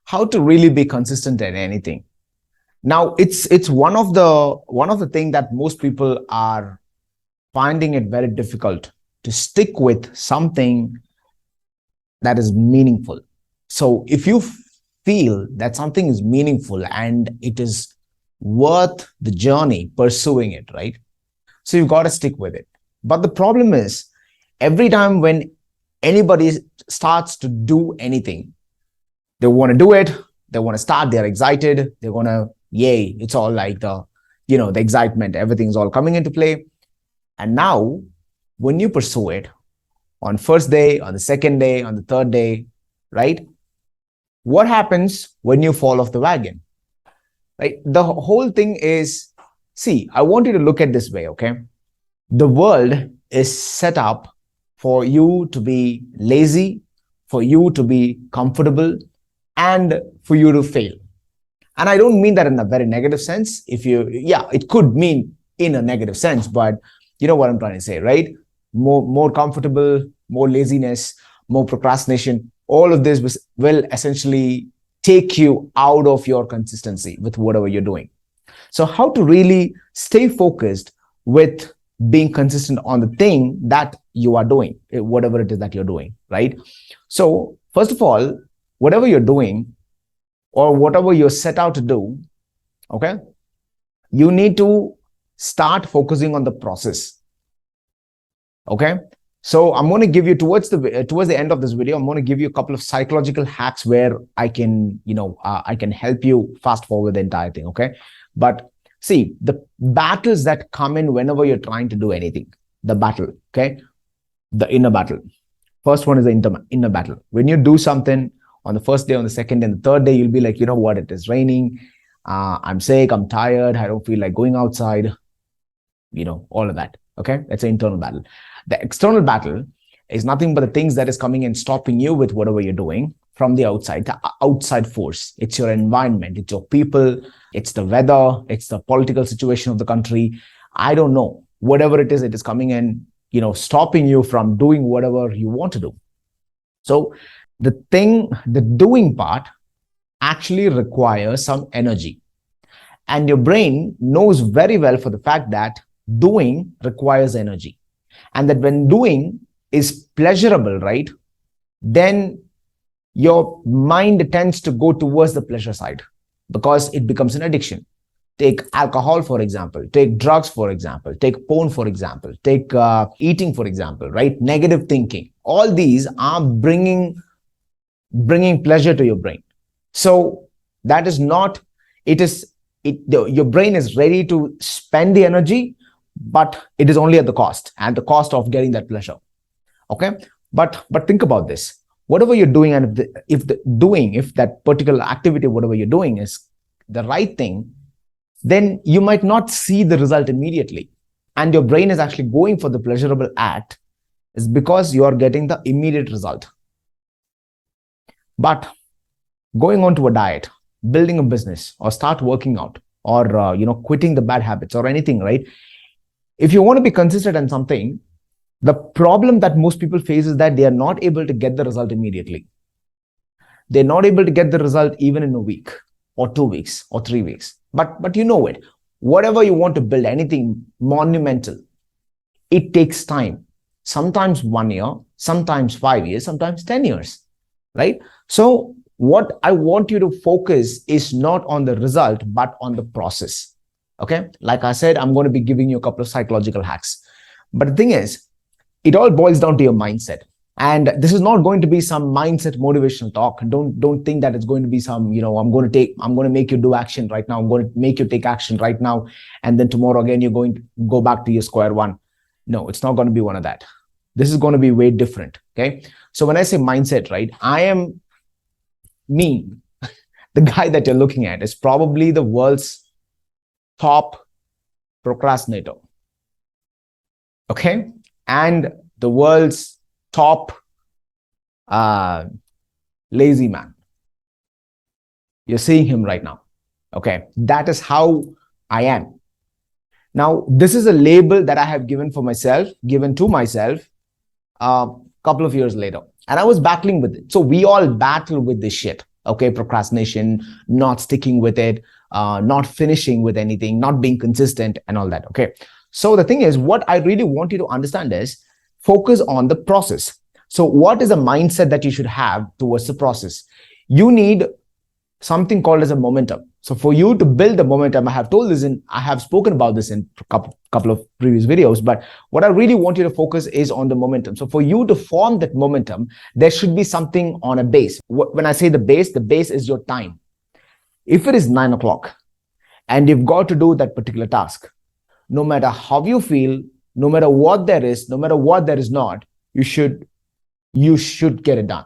how to really be consistent at anything. Now, it's one of the thing that most people are finding it very difficult to stick with something that is meaningful. So if you feel that something is meaningful and it is worth the journey pursuing it, right? So you've got to stick with it. But the problem is, every time when anybody starts to do anything, they want to do it, they want to start, they're excited, they're going to, yay, it's all like the excitement, everything's all coming into play. And now, when you pursue it on first day, on the second day, on the third day, right? What happens when you fall off the wagon? Right? The whole thing is, see, I want you to look at this way, okay? The world is set up for you to be lazy, for you to be comfortable, and for you to fail. And I don't mean that in a very negative sense. It could mean in a negative sense, but you know what I'm trying to say, right? More comfortable, more laziness, more procrastination. All of this will essentially take you out of your consistency with whatever you're doing. So how to really stay focused with being consistent on the thing that you are doing, whatever it is that you're doing, right? So first of all, whatever you're doing or whatever you're set out to do, okay, you need to start focusing on the process. Okay, so I'm going to give you towards the end of this video, I'm going to give you a couple of psychological hacks where I can help you fast forward the entire thing. Okay, but see, the battles that come in whenever you're trying to do anything, the battle, okay, the inner battle. First one is the inner battle. When you do something on the first day, on the second day, and the third day, you'll be like, you know what, it is raining, I'm sick, I'm tired, I don't feel like going outside, all of that. Okay, that's an internal battle. The external battle is nothing but the things that is coming and stopping you with whatever you're doing from the outside, the outside force. It's your environment, it's your people, it's the weather, it's the political situation of the country. I don't know. Whatever it is coming and, stopping you from doing whatever you want to do. So the doing part actually requires some energy. And your brain knows very well for the fact that doing requires energy. And that when doing is pleasurable, right, then your mind tends to go towards the pleasure side because it becomes an addiction. Take alcohol, for example, take drugs, for example, take porn, for example, take eating, for example, right? Negative thinking. All these are bringing pleasure to your brain. So that is not, your brain is ready to spend the energy, but it is only at the cost of getting that pleasure. Okay, but think about this. Whatever you're doing, and if that particular activity, whatever you're doing is the right thing, then you might not see the result immediately. And your brain is actually going for the pleasurable act is because you are getting the immediate result. But going on to a diet, building a business, or start working out, or quitting the bad habits or anything, right? If you want to be consistent in something, the problem that most people face is that they are not able to get the result immediately. They're not able to get the result even in a week or 2 weeks or 3 weeks. But you know it. Whatever you want to build, anything monumental, it takes time. Sometimes 1 year, sometimes 5 years, sometimes 10 years, right? So what I want you to focus is not on the result, but on the process. Okay, like I said, I'm going to be giving you a couple of psychological hacks. But the thing is, it all boils down to your mindset. And this is not going to be some mindset motivational talk. Don't think that it's going to be some, I'm going to make you do action right now. I'm going to make you take action right now. And then tomorrow again, you're going to go back to your square one. No, it's not going to be one of that. This is going to be way different. Okay. So when I say mindset, right, the guy that you're looking at is probably the world's top procrastinator. Okay. And the world's top lazy man. You're seeing him right now. Okay. That is how I am. Now, this is a label that I have given to myself a couple of years later. And I was battling with it. So we all battle with this shit. Okay, procrastination, not sticking with it, not finishing with anything, not being consistent, and all that. Okay, so the thing is, what I really want you to understand is focus on the process. So what is the mindset that you should have towards the process? You need something called as a momentum. So for you to build the momentum, I have spoken about this in a couple of previous videos, but what I really want you to focus is on the momentum. So for you to form that momentum, there should be something on a base. When I say the base is your time. If it is 9 o'clock and you've got to do that particular task, no matter how you feel, no matter what there is, no matter what there is not, you should get it done.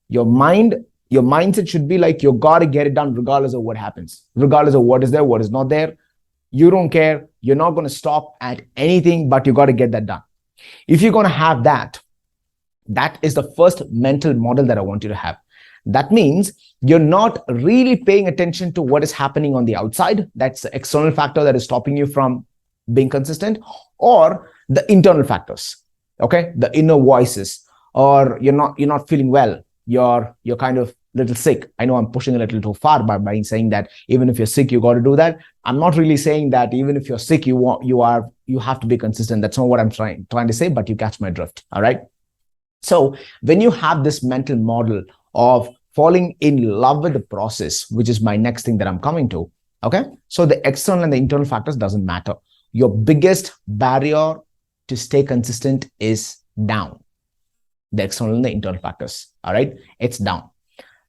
Your mindset should be like, you got to get it done regardless of what happens, regardless of what is there, what is not there. You don't care. You're not going to stop at anything, but you got to get that done. If you're going to have that, that is the first mental model that I want you to have. That means you're not really paying attention to what is happening on the outside. That's the external factor that is stopping you from being consistent, or the internal factors. Okay, the inner voices, or you're not feeling well. You're kind of little sick. I know I'm pushing a little too far by saying that even if you're sick, you got to do that. I'm not really saying that even if you're sick, you have to be consistent. That's not what I'm trying to say, but you catch my drift. All right. So when you have this mental model of falling in love with the process, which is my next thing that I'm coming to. Okay. So the external and the internal factors doesn't matter. Your biggest barrier to stay consistent is down. The external and the internal factors. All right. It's down.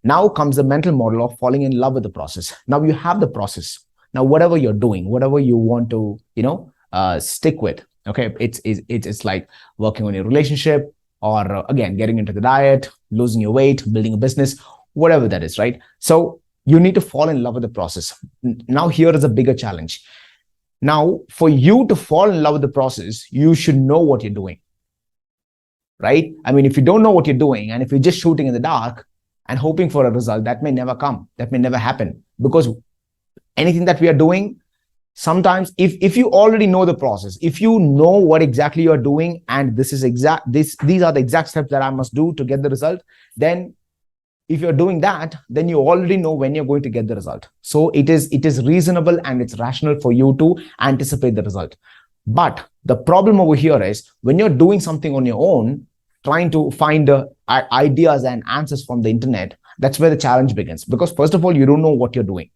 Now comes the mental model of falling in love with the process. Now you have the process. Now, whatever you're doing, whatever you want to, stick with. Okay. It's like working on your relationship, or again, getting into the diet, losing your weight, building a business, whatever that is, right? So you need to fall in love with the process. Now, here is a bigger challenge. Now, for you to fall in love with the process, you should know what you're doing, right? I mean, if you don't know what you're doing, and if you're just shooting in the dark and hoping for a result, that may never come. That may never happen, because anything that we are doing, sometimes if you already know the process, if you know what exactly you're doing, and these are the exact steps that I must do to get the result, then if you're doing that, then you already know when you're going to get the result. So it is reasonable and it's rational for you to anticipate the result. But the problem over here is when you're doing something on your own, trying to find ideas and answers from the internet, that's where the challenge begins. Because first of all, you don't know what you're doing.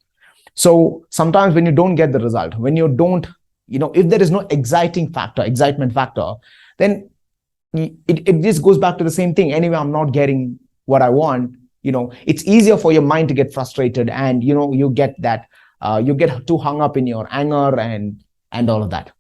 So sometimes when you don't get the result, when you don't, if there is no excitement factor, then it just goes back to the same thing. Anyway, I'm not getting what I want. It's easier for your mind to get frustrated, and you get that you get too hung up in your anger and all of that,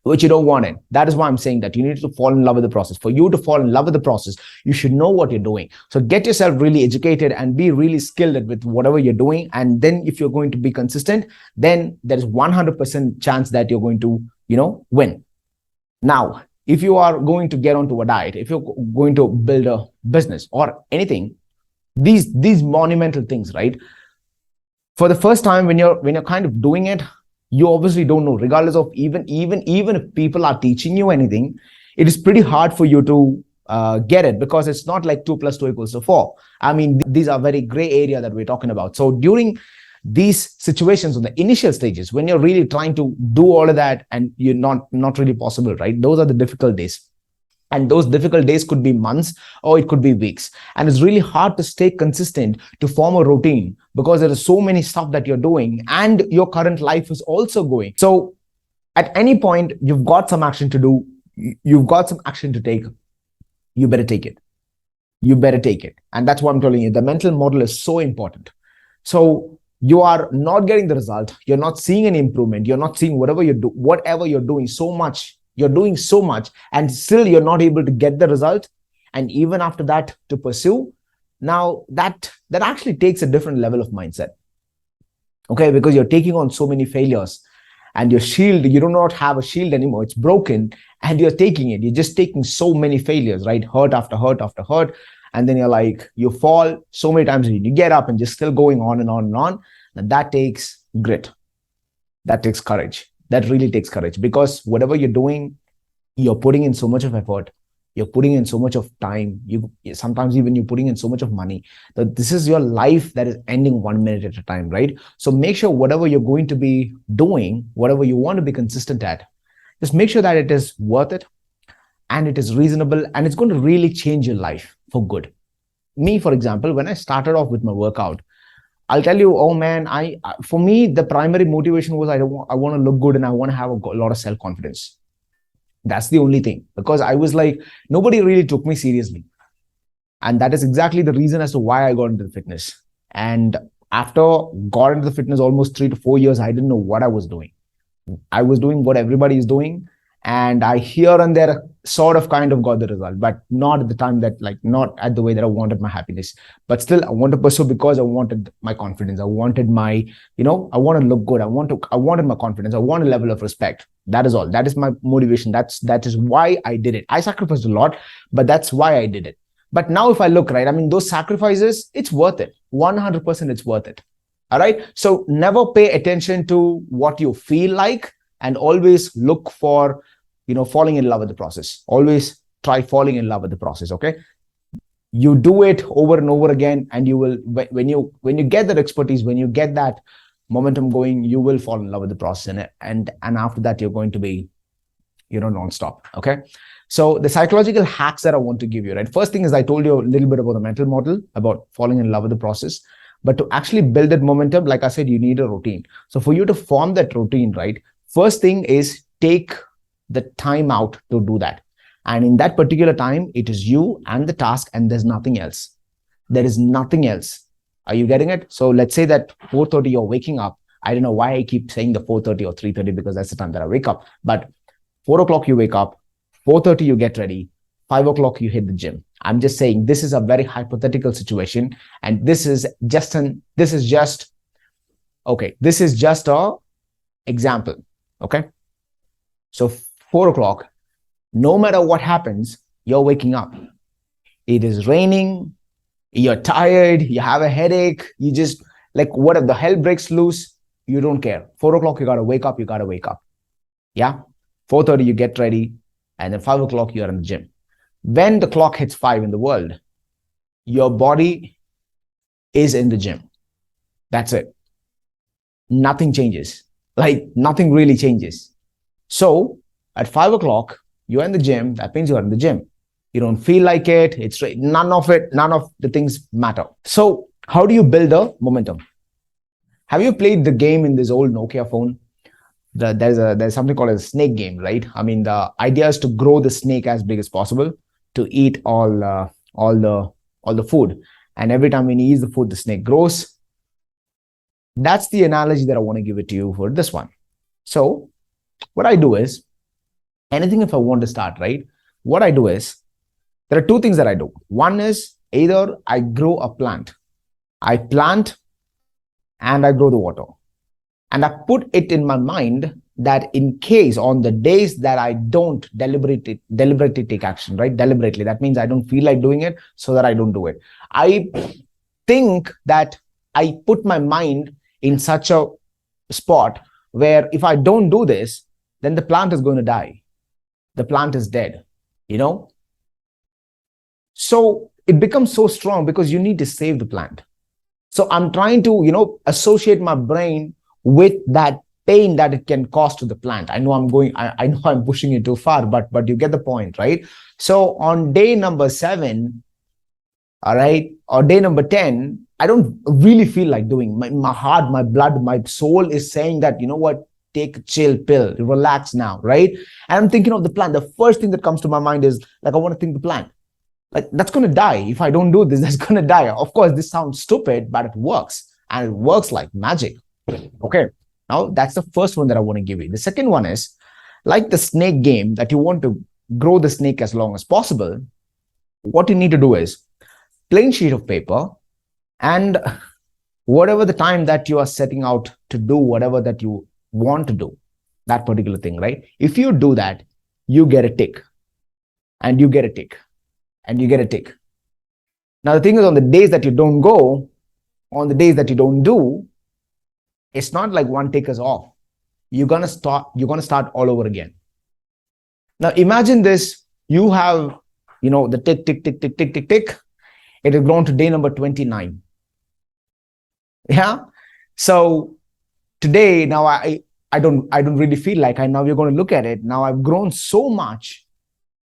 which you don't want it. That is why I'm saying that you need to fall in love with the process. For you to fall in love with the process, you should know what you're doing. So get yourself really educated and be really skilled with whatever you're doing. And then if you're going to be consistent, then there is 100% chance that you're going to, win. Now, if you are going to get onto a diet, if you're going to build a business or anything, these monumental things, right? For the first time, when you're kind of doing it, you obviously don't know, regardless of even if people are teaching you anything, it is pretty hard for you to get it, because it's not like 2 + 2 = 4. I mean, these are very gray area that we're talking about. So during these situations, on the initial stages, when you're really trying to do all of that and you're not really possible, right? Those are the difficult days. And those difficult days could be months or it could be weeks. And it's really hard to stay consistent, to form a routine, because there is so many stuff that you're doing and your current life is also going. So at any point, you've got some action to do. You've got some action to take. You better take it. You better take it. And that's what I'm telling you. The mental model is so important. So you are not getting the result. You're not seeing any improvement. You're not seeing whatever you're doing so much. You're doing so much and still you're not able to get the result. And even after that, to pursue, now that actually takes a different level of mindset. Okay, because you're taking on so many failures and your shield, you do not have a shield anymore. It's broken and you're taking it. You're just taking so many failures, right? Hurt after hurt after hurt. And then you fall so many times and you get up and just still going on and on and on. And that takes grit. That takes courage. That really takes courage, because whatever you're doing, you're putting in so much of effort. You're putting in so much of time. Sometimes even you're putting in so much of money that this is your life that is ending 1 minute at a time, right? So make sure whatever you're going to be doing, whatever you want to be consistent at, just make sure that it is worth it and it is reasonable and it's going to really change your life for good. Me, for example, when I started off with my workout, I'll tell you, oh man, for me, the primary motivation was I want to look good and I want to have a lot of self-confidence. That's the only thing, because I was like, nobody really took me seriously. And that is exactly the reason as to why I got into the fitness. And after got into the fitness almost 3 to 4 years, I didn't know what I was doing. I was doing what everybody is doing. And I here and there sort of kind of got the result, but not at the time that, like, not at the way that I wanted my happiness. But still, I want to pursue because I wanted my confidence. I wanted my, I want to look good. I wanted my confidence. I want a level of respect. That is all. That is my motivation. That is why I did it. I sacrificed a lot, but that's why I did it. But now if I look, right, I mean, those sacrifices, it's worth it. 100% it's worth it. All right. So never pay attention to what you feel like, and always look for, falling in love with the process. Always try falling in love with the process. Okay. You do it over and over again, and you will, when you get that expertise, when you get that momentum going, you will fall in love with the process. And after that, you're going to be, nonstop. Okay. So the psychological hacks that I want to give you, right? First thing is, I told you a little bit about the mental model, about falling in love with the process. But to actually build that momentum, like I said, you need a routine. So for you to form that routine, right? First thing is, take the time out to do that. And in that particular time, it is you and the task, and there's nothing else. There is nothing else. Are you getting it? So let's say that 4:30 you're waking up. I don't know why I keep saying the 4:30 or 3:30, because that's the time that I wake up. But 4 o'clock you wake up, 4:30 you get ready, 5 o'clock you hit the gym. I'm just saying this is a very hypothetical situation, and this is just a example. Okay. So 4 o'clock, no matter what happens, you're waking up. It is raining, you're tired, you have a headache, you just, like, what if the hell breaks loose? You don't care. 4 o'clock, you got to wake up. Yeah. 4:30, you get ready. And then 5 o'clock, you're in the gym. When the clock hits 5 in the world, your body is in the gym. That's it. Nothing changes. Like, nothing really changes. So at 5 o'clock, you're in the gym. That means you're in the gym. You don't feel like it. None of the things matter. So how do you build a momentum? Have you played the game in this old Nokia phone? There's something called a snake game, right? I mean, the idea is to grow the snake as big as possible, to eat all the food. And every time when he eats the food, the snake grows. That's the analogy that I want to give it to you for this one. So what I do is, anything if I want to start, right? What I do is, there are two things that I do. One is, either I grow a plant. I plant and I grow the water. And I put it in my mind that in case on the days that I don't deliberately take action, right? Deliberately, that means I don't feel like doing it, so that I don't do it. I think that I put my mind in such a spot where if I don't do this, then the plant is going to die. The plant is dead, So it becomes so strong because you need to save the plant. So I'm trying to, associate my brain with that pain that it can cause to the plant. I know I'm pushing it too far, but you get the point, right? So on day number 7, all right, or day number 10, I don't really feel like doing. My heart, my blood, my soul is saying that, you know what, take a chill pill, relax now, right? And I'm thinking of the plant. The first thing that comes to my mind is, like, I want to think the plant. Like, that's going to die. If I don't do this, that's going to die. Of course, this sounds stupid, but it works. And it works like magic. Okay. Now, that's the first one that I want to give you. The second one is, like the snake game, that you want to grow the snake as long as possible. What you need to do is, plain sheet of paper, and whatever the time that you are setting out to do whatever that you want to do, that particular thing, right? If you do that, you get a tick, and you get a tick, and you get a tick. Now, the thing is, on the days that you don't go, on the days that you don't do, it's not like one tick is off. You're going to start all over again. Now, imagine this. You have the tick, tick, tick, tick, tick, tick, tick. It has grown to day number 29. Yeah. So today, now I don't really feel like now you're going to look at it. Now I've grown so much.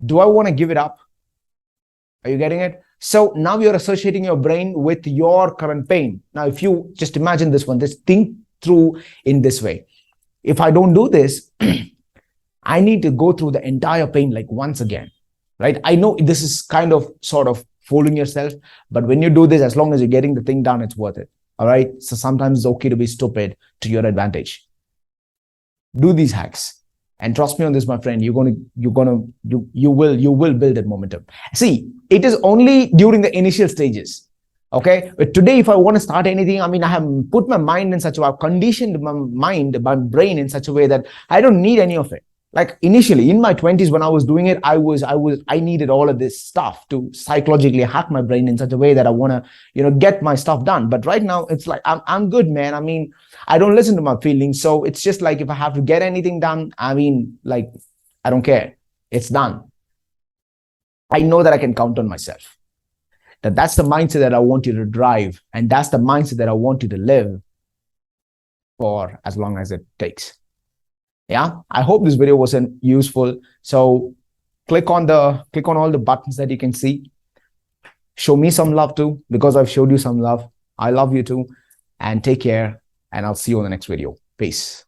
Do I want to give it up? Are you getting it? So now you're associating your brain with your current pain. Now, if you just imagine this one, just think through in this way. If I don't do this, I need to go through the entire pain like once again, right? I know this is kind of sort of fooling yourself, but when you do this, as long as you're getting the thing done, it's worth it. All right. So sometimes it's okay to be stupid to your advantage. Do these hacks. And trust me on this, my friend, you will build that momentum. See, it is only during the initial stages. Okay. But today, if I want to start anything, I have put my mind in such a way, I've conditioned my brain in such a way that I don't need any of it. Like initially in my 20s, when I was doing it, I needed all of this stuff to psychologically hack my brain in such a way that I want to, get my stuff done. But right now it's like, I'm good, man. I don't listen to my feelings. So it's just like, if I have to get anything done, I don't care. It's done. I know that I can count on myself. That's the mindset that I want you to drive. And that's the mindset that I want you to live for as long as it takes. Yeah, I hope this video wasn't useful. So click on all the buttons that you can see. Show me some love too, because I've showed you some love. I love you too. And take care. And I'll see you on the next video. Peace.